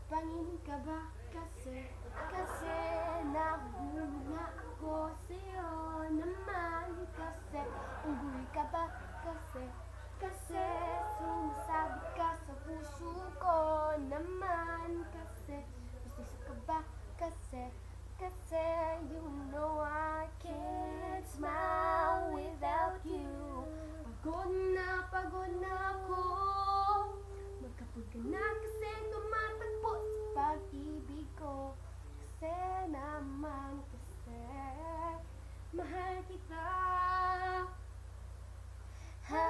Pangin ka ba? Kasi nahulog ako sa'yo naman. Kasi unggoy ka ba? Kasi sumasabi ka sa puso ko naman. Kasi gusto ka ba? Kasi you know I can't smile without you. Pagod na ako. Magkapag ka na kasi tumatakbo sa pag-ibig ko. Kasi naman mahal kita. Ha,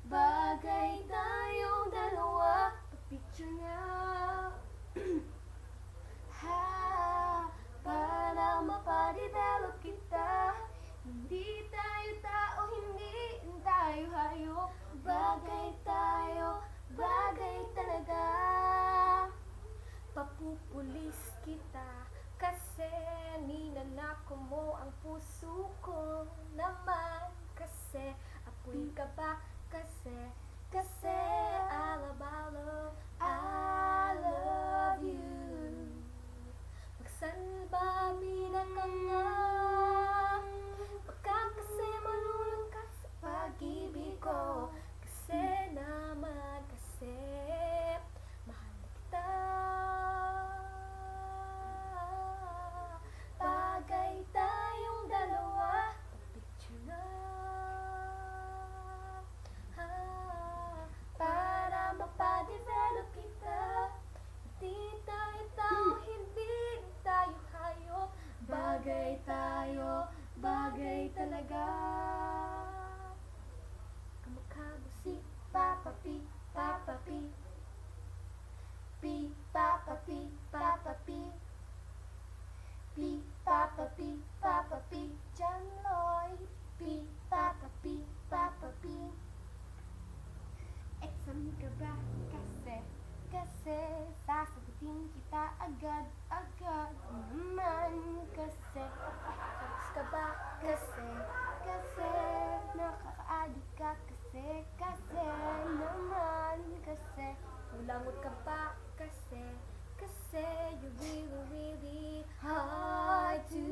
bagay tayong dalawa. Pa-picture nga. Ha, para mapadevelop kita. Hindi tayo tao, hindi tayo hayop. Bagay tayo, bagay talaga. Papupulis kita kasi ninanako mo ang puso ko naman. Kasi apoy ka ba? Kasi all about love, I love you. Magsalba ka nga, baka kasi malulog ka sa pag-ibig ko. Kasi naman mahal kita. Bagay tayong dalawa. Pa-picture na. Ha, para mapadevelop kita. Hindi tayo tao, hindi tayo hayop. Bagay tayo, bagay talaga. Kamukha mo si Papa P, Papa P, P, Papa P, Papa P, P, Papa P, Papa P, John Lloyd, P, Papa P, Papa P. Exam ka ba? Kasi sasagutin kita agad naman. Kasi tapos ka ba? Kasi nakaka-addict ka. Kasi naman. Kasi ulangot ka ba? Kasi you really hard to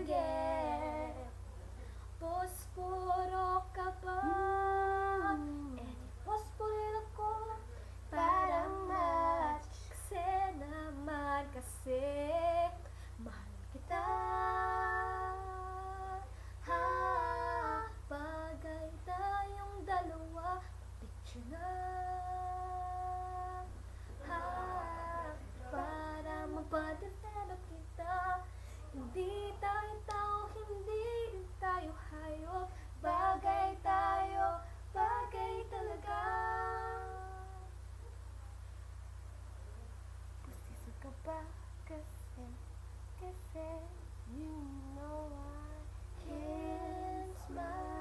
get. Posporo ka ba? Posporero ko parang match. Kasi naman mahal kita. Ha, bagay tayong dalawa. Picture na. Ha, para mapadevelop kita. Hindi tayo tao, hindi tayo hayop. Bagay tayo, bagay talaga. Pustiso ka ba? Kasi you know I can't smile